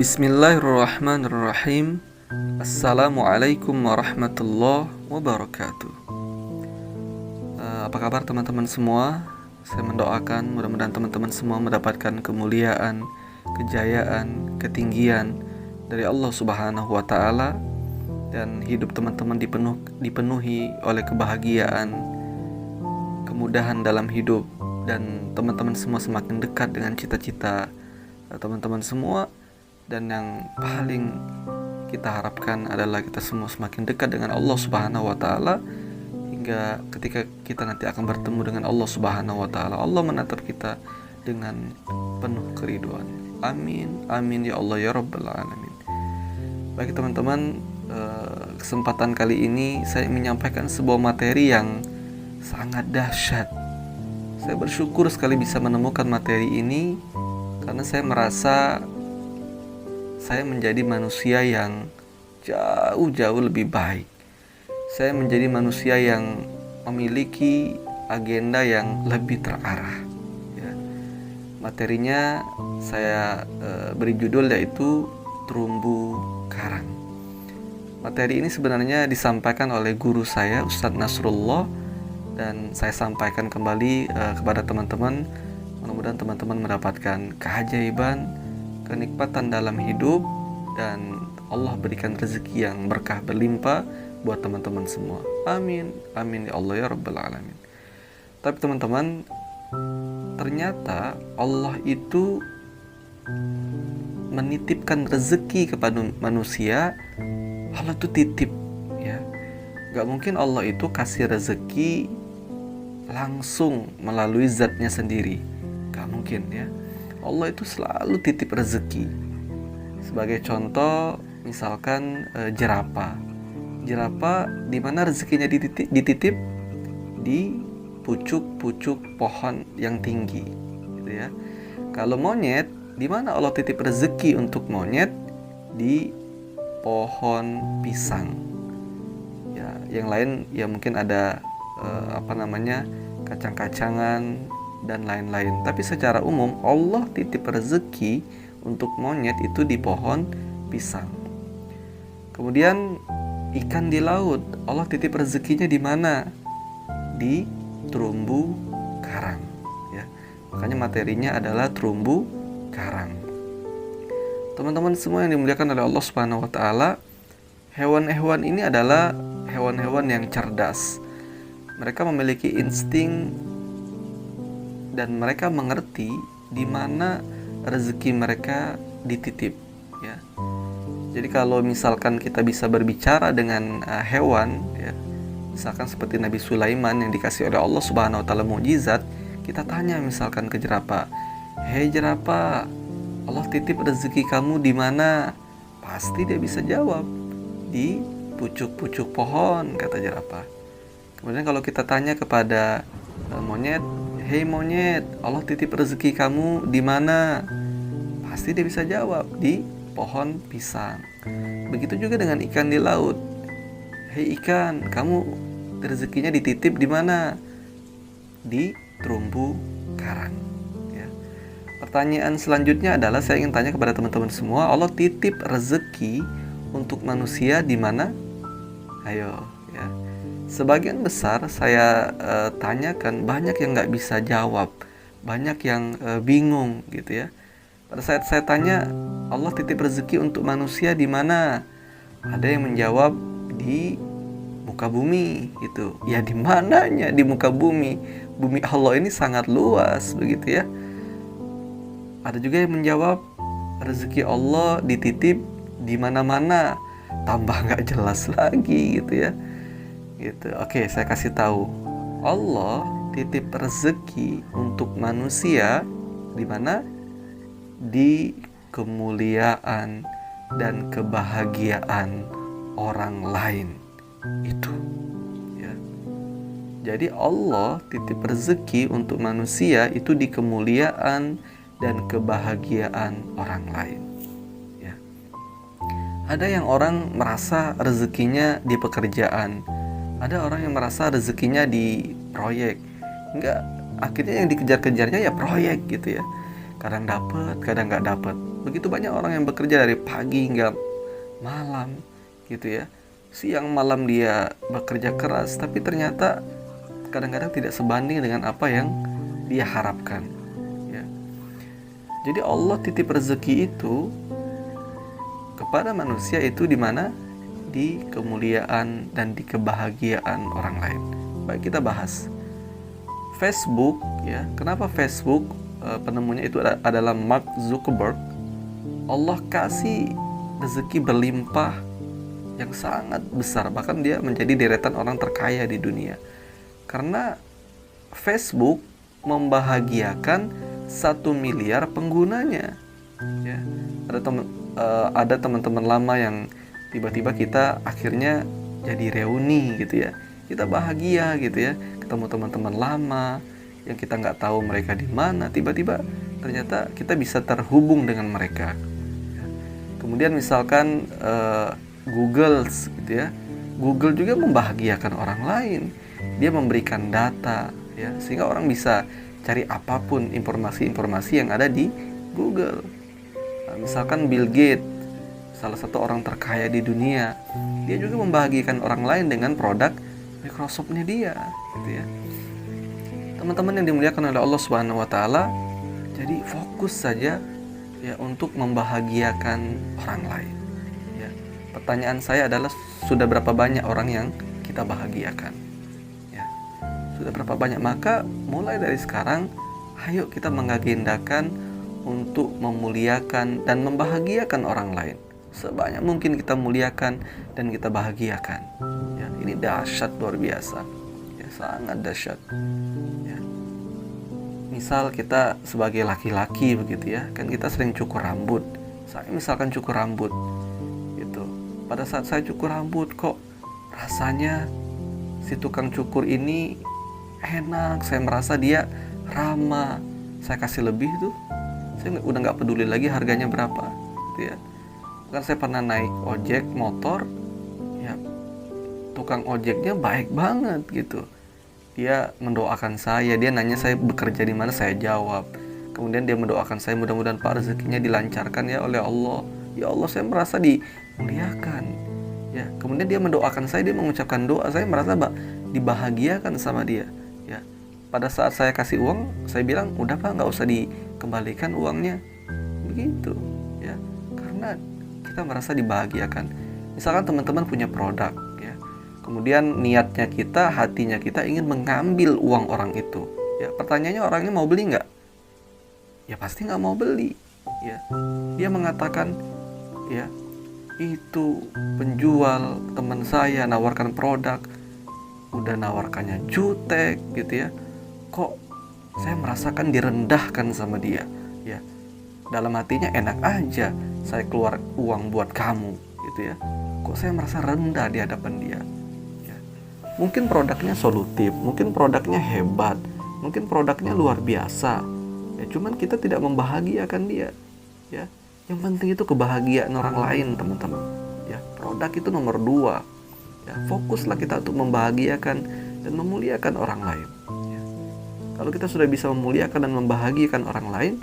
Bismillahirrahmanirrahim. Assalamualaikum warahmatullahi wabarakatuh. Apa kabar teman-teman semua? Saya mendoakan mudah-mudahan teman-teman semua mendapatkan kemuliaan, kejayaan, ketinggian dari Allah Subhanahu wa Ta'ala, dan hidup teman-teman dipenuhi oleh kebahagiaan, kemudahan dalam hidup, dan teman-teman semua semakin dekat dengan cita-cita teman-teman semua. Dan yang paling kita harapkan adalah kita semua semakin dekat dengan Allah Subhanahu wa Ta'ala, hingga ketika kita nanti akan bertemu dengan Allah Subhanahu wa Ta'ala, Allah menatap kita dengan penuh keriduan. Amin, amin ya Allah ya Rabbal Alamin. Bagi teman-teman, kesempatan kali ini saya menyampaikan sebuah materi yang sangat dahsyat. Saya bersyukur sekali bisa menemukan materi ini, karena saya merasa saya menjadi manusia yang jauh-jauh lebih baik. Saya menjadi manusia yang memiliki agenda yang lebih terarah. Ya. Materinya saya beri judul yaitu terumbu karang. Materi ini sebenarnya disampaikan oleh guru saya, Ustadz Nasrullah, dan saya sampaikan kembali kepada teman-teman. Mudah-mudahan teman-teman mendapatkan keajaiban, kenikmatan dalam hidup, dan Allah berikan rezeki yang berkah berlimpah buat teman-teman semua. Amin, amin ya Allah ya Rabbal Alamin. Tapi teman-teman, ternyata Allah itu menitipkan rezeki kepada manusia. Allah itu titip, ya. Gak mungkin Allah itu kasih rezeki langsung melalui zatnya sendiri. Gak mungkin, ya. Allah itu selalu titip rezeki. Sebagai contoh, misalkan jerapah. Jerapah di mana rezekinya dititip? Di pucuk-pucuk pohon yang tinggi, gitu ya. Kalau monyet, di mana Allah titip rezeki untuk monyet? Di pohon pisang. Ya, yang lain ya mungkin ada kacang-kacangan dan lain-lain. Tapi secara umum Allah titip rezeki untuk monyet itu di pohon pisang. Kemudian ikan di laut, Allah titip rezekinya di mana? Di terumbu karang, ya. Makanya materinya adalah terumbu karang. Teman-teman semua yang dimuliakan oleh Allah Subhanahu wa Ta'ala, hewan-hewan ini adalah hewan-hewan yang cerdas. Mereka memiliki insting dan mereka mengerti di mana rezeki mereka dititip, ya. Jadi kalau misalkan kita bisa berbicara dengan hewan, ya, misalkan seperti Nabi Sulaiman yang dikasih oleh Allah Subhanahu wa Ta'ala mukjizat, kita tanya misalkan ke jerapah, "Hei jerapah, Allah titip rezeki kamu di mana?" Pasti dia bisa jawab, "Di pucuk-pucuk pohon," kata jerapah. Kemudian kalau kita tanya kepada monyet, "Hei monyet, Allah titip rezeki kamu di mana?" Pasti dia bisa jawab, "Di pohon pisang." Begitu juga dengan ikan di laut. "Hei ikan, kamu rezekinya dititip di mana?" Di terumbu karang, ya. Pertanyaan selanjutnya adalah saya ingin tanya kepada teman-teman semua, Allah titip rezeki untuk manusia di mana? Ayo, ya. Sebagian besar saya tanyakan, banyak yang nggak bisa jawab, banyak yang bingung, gitu ya. Pada saat saya tanya, Allah titip rezeki untuk manusia di mana? Ada yang menjawab di muka bumi, gitu. Ya di mananya di muka bumi? Bumi Allah ini sangat luas, begitu ya. Ada juga yang menjawab rezeki Allah dititip di mana-mana. Tambah nggak jelas lagi, gitu ya. Gitu. Oke, saya kasih tahu. Allah titip rezeki untuk manusia di mana? Di kemuliaan dan kebahagiaan orang lain. Itu, ya. Jadi Allah titip rezeki untuk manusia itu di kemuliaan dan kebahagiaan orang lain, ya. Ada yang orang merasa rezekinya di pekerjaan, ada orang yang merasa rezekinya di proyek. Enggak, akhirnya yang dikejar-kejarnya ya proyek, gitu ya. Kadang dapat, kadang nggak dapat. Begitu banyak orang yang bekerja dari pagi hingga malam gitu ya. Siang malam dia bekerja keras, tapi ternyata kadang-kadang tidak sebanding dengan apa yang dia harapkan ya. Jadi Allah titip rezeki itu kepada manusia itu di mana? Di kemuliaan dan di kebahagiaan orang lain. Baik, kita bahas Facebook ya. Kenapa Facebook penemunya itu adalah Mark Zuckerberg? Allah kasih rezeki berlimpah yang sangat besar, bahkan dia menjadi deretan orang terkaya di dunia karena Facebook membahagiakan 1 miliar penggunanya ya. Ada teman-teman lama yang tiba-tiba kita akhirnya jadi reuni gitu ya, kita bahagia gitu ya, ketemu teman-teman lama yang kita nggak tahu mereka di mana, tiba-tiba ternyata kita bisa terhubung dengan mereka. Kemudian misalkan Google gitu ya, Google juga membahagiakan orang lain, dia memberikan data ya, sehingga orang bisa cari apapun informasi-informasi yang ada di Google. Nah, misalkan Bill Gates, salah satu orang terkaya di dunia, dia juga membahagiakan orang lain dengan produk Microsoft-nya dia gitu ya. Teman-teman yang dimuliakan oleh Allah Subhanahu wa taala, jadi fokus saja ya untuk membahagiakan orang lain ya. Pertanyaan saya adalah, sudah berapa banyak orang yang kita bahagiakan ya? Sudah berapa banyak? Maka mulai dari sekarang ayo kita mengagendakan untuk memuliakan dan membahagiakan orang lain. Sebanyak mungkin kita muliakan dan kita bahagiakan ya. Ini dahsyat luar biasa ya, sangat dahsyat ya. Misal kita sebagai laki-laki begitu ya, kan kita sering cukur rambut. Saya misalkan cukur rambut gitu. Pada saat saya cukur rambut, kok rasanya si tukang cukur ini enak, saya merasa dia ramah, saya kasih lebih tuh, saya udah nggak peduli lagi harganya berapa gitu ya. Kan saya pernah naik ojek motor ya, tukang ojeknya baik banget gitu. Dia mendoakan saya, dia nanya saya bekerja di mana, saya jawab. Kemudian dia mendoakan saya, mudah-mudahan Pak rezekinya dilancarkan ya oleh Allah. Ya Allah, saya merasa dimuliakan. Ya, kemudian dia mendoakan saya, dia mengucapkan doa, saya merasa dibahagiakan sama dia. Ya, pada saat saya kasih uang, saya bilang, udah Pak, nggak usah dikembalikan uangnya. Begitu, ya, karena kita merasa dibahagiakan. Misalkan teman-teman punya produk. Kemudian niatnya kita, hatinya kita ingin mengambil uang orang itu. Ya, pertanyaannya orangnya mau beli nggak? Ya pasti nggak mau beli. Ya, dia mengatakan, ya itu penjual teman saya nawarkan produk, udah nawarkannya jutek gitu ya. Kok saya merasakan direndahkan sama dia? Ya, dalam hatinya enak aja, saya keluar uang buat kamu gitu ya. Kok saya merasa rendah di hadapan dia? Mungkin produknya solutif, mungkin produknya hebat, mungkin produknya luar biasa. Ya, cuman kita tidak membahagiakan dia. Ya, yang penting itu kebahagiaan orang lain, teman-teman. Ya, produk itu nomor 2. Ya, fokuslah kita untuk membahagiakan dan memuliakan orang lain. Ya. Kalau kita sudah bisa memuliakan dan membahagiakan orang lain,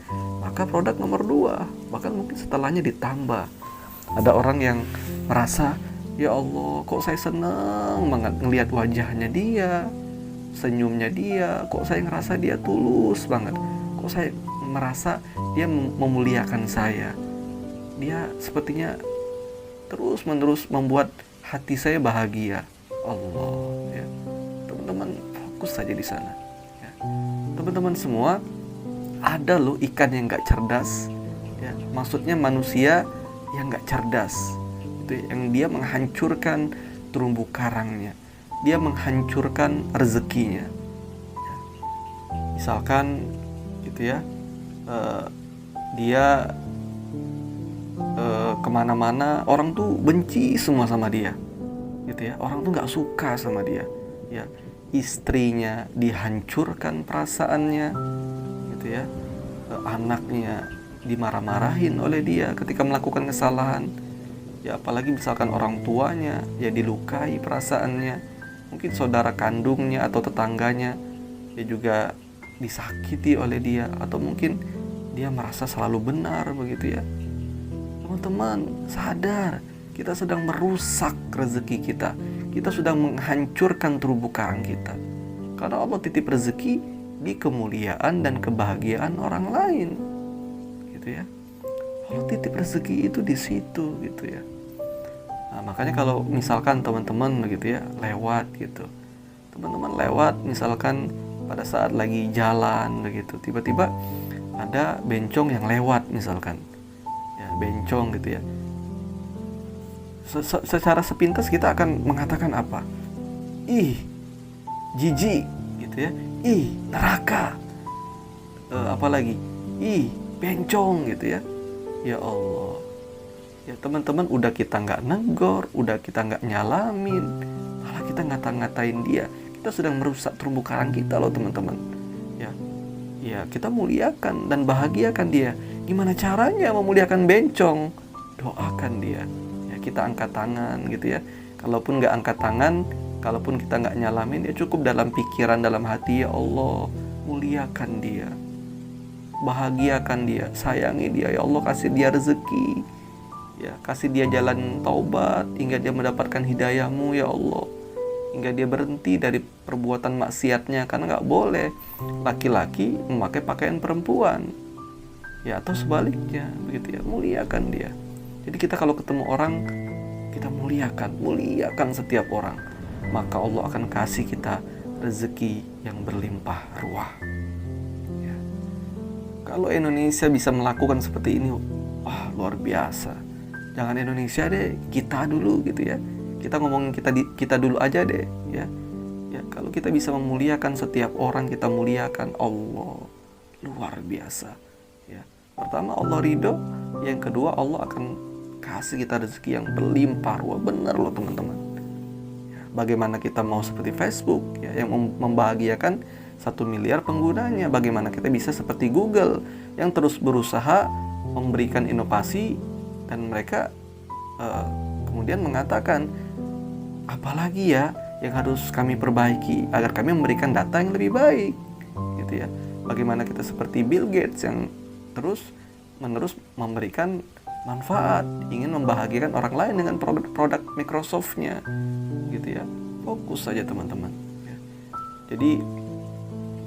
maka produk nomor 2, bahkan mungkin setelahnya ditambah. Ada orang yang merasa, ya Allah, kok saya senang banget ngelihat wajahnya dia, senyumnya dia, kok saya ngerasa dia tulus banget, kok saya merasa dia memuliakan saya, dia sepertinya terus-menerus membuat hati saya bahagia. Allah, ya. Teman-teman fokus saja di sana. Ya. Teman-teman semua, ada loh ikan yang nggak cerdas. Ya. Maksudnya manusia yang nggak cerdas. Yang dia menghancurkan terumbu karangnya, dia menghancurkan rezekinya. Misalkan gitu ya, dia kemana-mana orang tuh benci semua sama dia, gitu ya. Orang tuh nggak suka sama dia. Ya, istrinya dihancurkan perasaannya, gitu ya. Anaknya dimarah-marahin oleh dia ketika melakukan kesalahan. Ya, apalagi misalkan orang tuanya ya dilukai perasaannya, mungkin saudara kandungnya atau tetangganya ya juga disakiti oleh dia, atau mungkin dia merasa selalu benar begitu ya. Teman-teman sadar, kita sedang merusak rezeki kita. Kita sedang menghancurkan terumbu karang kita. Karena Allah titip rezeki di kemuliaan dan kebahagiaan orang lain, gitu ya. Allah titip rezeki itu di situ, gitu ya. Nah, makanya kalau misalkan teman-teman begitu ya lewat gitu, teman-teman lewat misalkan pada saat lagi jalan begitu, tiba-tiba ada bencong yang lewat misalkan, ya bencong gitu ya. Secara sepintas kita akan mengatakan apa? Ih, jijik, gitu ya. Ih, neraka. Apalagi, ih, bencong, gitu ya. Ya Allah. Ya teman-teman, udah kita nggak negor, udah kita nggak nyalamin, malah kita ngata-ngatain dia. Kita sedang merusak terumbu karang kita loh teman-teman. Ya kita muliakan dan bahagiakan dia. Gimana caranya memuliakan bencong? Doakan dia. Ya kita angkat tangan gitu ya. Kalaupun nggak angkat tangan, kalaupun kita nggak nyalamin, ya cukup dalam pikiran, dalam hati, ya Allah, muliakan dia, bahagiakan dia, sayangi dia, ya Allah, kasih dia rezeki, ya kasih dia jalan taubat hingga dia mendapatkan hidayahmu, ya Allah, hingga dia berhenti dari perbuatan maksiatnya. Karena nggak boleh laki-laki memakai pakaian perempuan, ya atau sebaliknya begitu ya. Muliakan dia. Jadi kita kalau ketemu orang, kita muliakan setiap orang, maka Allah akan kasih kita rezeki yang berlimpah ruah ya. Kalau Indonesia bisa melakukan seperti ini, wah luar biasa. Jangan Indonesia deh, kita dulu gitu ya. Kita ngomongin kita dulu aja deh ya. Ya kalau kita bisa memuliakan setiap orang, kita muliakan Allah, luar biasa ya. Pertama Allah ridho, yang kedua Allah akan kasih kita rezeki yang berlimpah ruah. Bener loh teman-teman ya. Bagaimana kita mau seperti Facebook ya, yang membahagiakan 1 miliar penggunanya. Bagaimana kita bisa seperti Google yang terus berusaha memberikan inovasi, dan mereka kemudian mengatakan, apalagi ya yang harus kami perbaiki agar kami memberikan data yang lebih baik gitu ya. Bagaimana kita seperti Bill Gates yang terus menerus memberikan manfaat, ingin membahagiakan orang lain dengan produk Microsoft-nya gitu ya. Fokus saja teman-teman ya. Jadi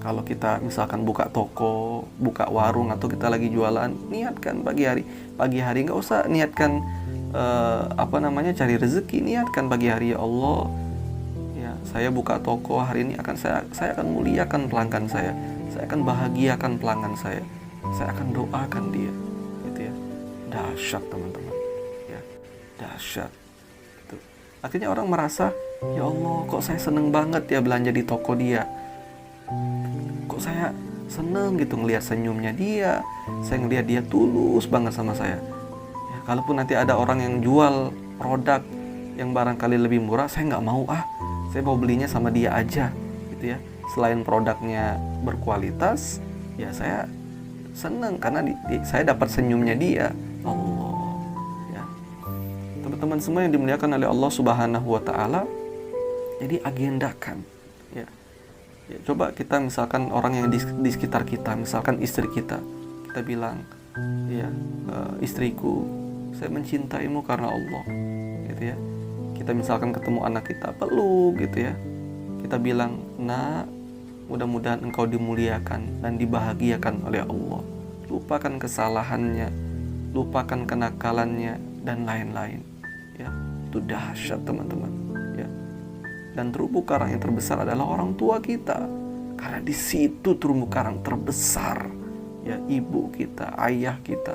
kalau kita misalkan buka toko, buka warung, atau kita lagi jualan, niatkan pagi hari nggak usah niatkan cari rezeki, niatkan pagi hari, ya Allah ya, saya buka toko hari ini saya akan muliakan pelanggan saya akan bahagiakan pelanggan saya akan doakan dia gitu ya. Dahsyat teman-teman ya, dahsyat gitu. Akhirnya orang merasa, ya Allah kok saya seneng banget ya belanja di toko dia, kok saya seneng gitu ngelihat senyumnya dia, saya ngelihat dia tulus banget sama saya. Kalaupun nanti ada orang yang jual produk yang barangkali lebih murah, saya nggak mau, saya mau belinya sama dia aja gitu ya. Selain produknya berkualitas, ya saya seneng karena saya dapat senyumnya dia. Allah ya. Teman-teman semua yang dimuliakan oleh Allah Subhanahu wa Ta'ala, jadi agendakan ya. Coba kita misalkan orang yang di sekitar kita, misalkan istri kita bilang, ya istriku, saya mencintaimu karena Allah gitu ya. Kita misalkan ketemu anak kita, peluk gitu ya. Kita bilang, nak, mudah-mudahan engkau dimuliakan dan dibahagiakan oleh Allah. Lupakan kesalahannya, lupakan kenakalannya, dan lain-lain ya. Itu dahsyat teman-teman ya. Dan terumbu karang yang terbesar adalah orang tua kita, karena di situ terumbu karang terbesar ya, ibu kita, ayah kita.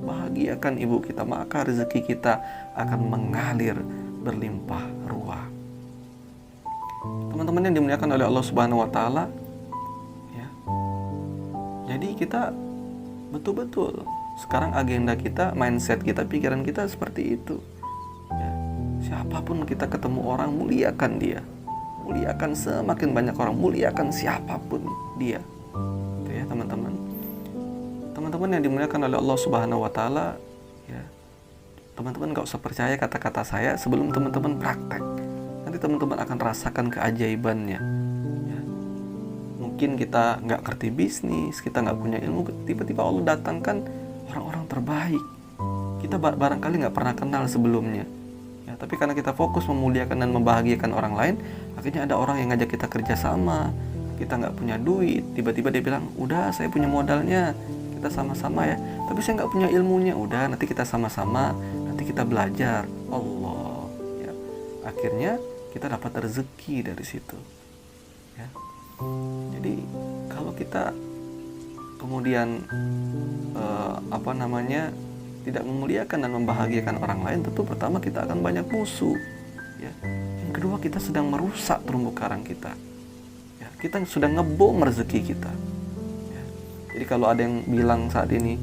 Bahagiakan ibu kita, maka rezeki kita akan mengalir berlimpah ruah. Teman-teman yang dimuliakan oleh Allah Subhanahu wa Ta'ala ya. Jadi kita betul-betul sekarang agenda kita, mindset kita, pikiran kita seperti itu ya. Siapapun kita ketemu orang, muliakan dia, muliakan semakin banyak orang, muliakan siapapun dia itu ya teman-teman. Teman-teman yang dimuliakan oleh Allah Subhanahu wa Ta'ala ya, teman-teman gak usah percaya kata-kata saya sebelum teman-teman praktek. Nanti teman-teman akan rasakan keajaibannya ya. Mungkin kita gak ngerti bisnis, kita gak punya ilmu, tiba-tiba Allah datangkan orang-orang terbaik kita barangkali nggak pernah kenal sebelumnya. Ya, tapi karena kita fokus memuliakan dan membahagiakan orang lain, akhirnya ada orang yang ngajak kita kerja sama. Kita nggak punya duit, tiba-tiba dia bilang, udah saya punya modalnya, kita sama-sama ya. Tapi saya nggak punya ilmunya, udah nanti kita sama-sama, nanti kita belajar. Allah, ya. Akhirnya kita dapat rezeki dari situ. Ya. Jadi kalau kita kemudian tidak memuliakan dan membahagiakan orang lain, tentu pertama kita akan banyak musuh. Ya. Yang kedua, kita sedang merusak terumbu karang kita. Ya. Kita sudah ngebom rezeki kita. Ya. Jadi kalau ada yang bilang saat ini,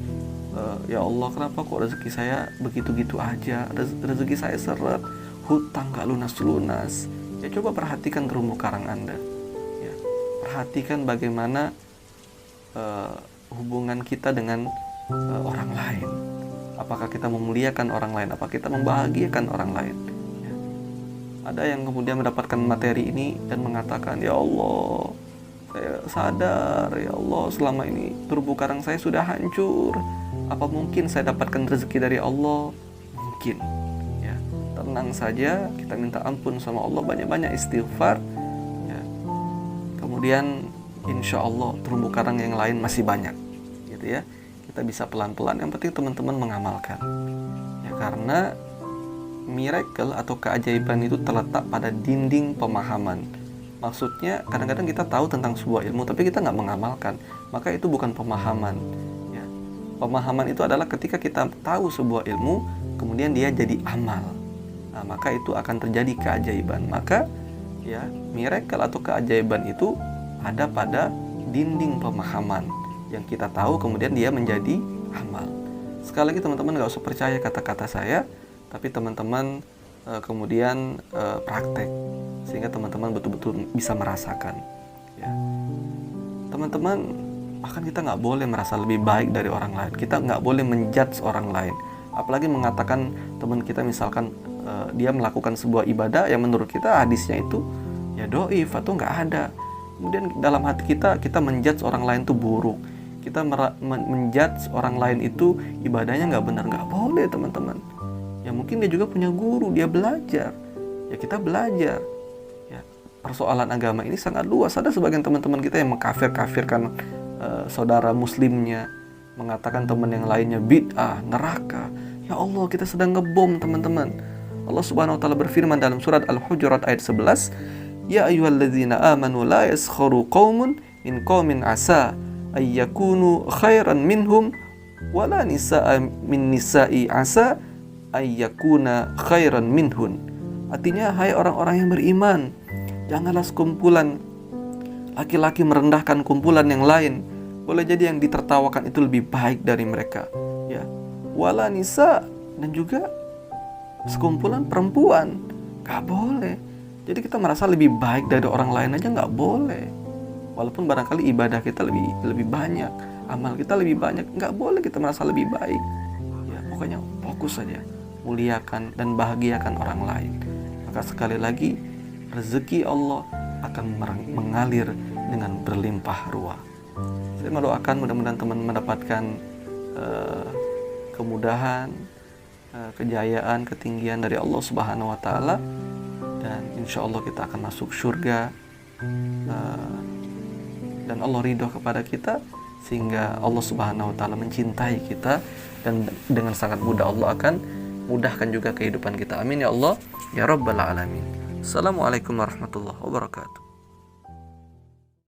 ya Allah, kenapa kok rezeki saya begitu-gitu aja, rezeki saya seret, hutang gak lunas-lunas. Ya, coba perhatikan terumbu karang Anda. Ya. Perhatikan bagaimana hubungan kita dengan orang lain. Apakah kita memuliakan orang lain? Apakah kita membahagiakan orang lain? Ya. Ada yang kemudian mendapatkan materi ini dan mengatakan, ya Allah, saya sadar, ya Allah, selama ini terumbu karang saya sudah hancur. Apa mungkin saya dapatkan rezeki dari Allah? Mungkin. Ya. Tenang saja, kita minta ampun sama Allah, banyak-banyak istighfar. Ya. Kemudian insya Allah terumbu karang yang lain masih banyak, gitu ya. Kita bisa pelan-pelan, yang penting teman-teman mengamalkan. Ya, karena miracle atau keajaiban itu terletak pada dinding pemahaman. Maksudnya kadang-kadang kita tahu tentang sebuah ilmu tapi kita nggak mengamalkan, maka itu bukan pemahaman. Ya. Pemahaman itu adalah ketika kita tahu sebuah ilmu kemudian dia jadi amal. Nah, maka itu akan terjadi keajaiban. Maka ya, miracle atau keajaiban itu ada pada dinding pemahaman yang kita tahu kemudian dia menjadi amal. Sekali lagi teman-teman gak usah percaya kata-kata saya, tapi teman-teman kemudian praktek sehingga teman-teman betul-betul bisa merasakan. Ya. Teman-teman, bahkan kita nggak boleh merasa lebih baik dari orang lain. Kita nggak boleh menjudge orang lain. Apalagi mengatakan teman kita misalkan dia melakukan sebuah ibadah yang menurut kita hadisnya itu ya doif atau nggak ada. Kemudian dalam hati kita menjudge orang lain itu buruk. Kita menjudge orang lain itu ibadahnya nggak benar, nggak boleh teman-teman. Ya mungkin dia juga punya guru, dia belajar. Ya kita belajar. Ya, persoalan agama ini sangat luas. Ada sebagian teman-teman kita yang mengkafir-kafirkan saudara muslimnya, mengatakan teman yang lainnya bid'ah, neraka. Ya Allah, kita sedang ngebom teman-teman. Allah Subhanahu wa taala berfirman dalam surat Al-Hujurat ayat 11, ya ayyuhalladzina amanu la yaskharu qaumun min qaumin asa ayyakunu khairan minhum wala nisaa min nisa'i asa ayyakuna khairan minhun. Artinya, hai orang-orang yang beriman, janganlah sekumpulan laki-laki merendahkan kumpulan yang lain. Boleh jadi yang ditertawakan itu lebih baik dari mereka. Ya, wala nisa, dan juga sekumpulan perempuan, gak boleh. Jadi kita merasa lebih baik dari orang lain aja nggak boleh. Walaupun barangkali ibadah kita lebih banyak, amal kita lebih banyak, nggak boleh kita merasa lebih baik. Ya, pokoknya fokus saja, muliakan dan bahagiakan orang lain. Maka sekali lagi, rezeki Allah akan mengalir dengan berlimpah ruah. Saya mendoakan mudah-mudahan teman mendapatkan kemudahan, kejayaan, ketinggian dari Allah Subhanahu wa taala, dan insya Allah kita akan masuk surga, dan Allah ridho kepada kita sehingga Allah Subhanahu wa taala mencintai kita, dan dengan sangat mudah Allah akan mudahkan juga kehidupan kita. Amin ya Allah ya rabbal alamin. Assalamualaikum warahmatullahi wabarakatuh.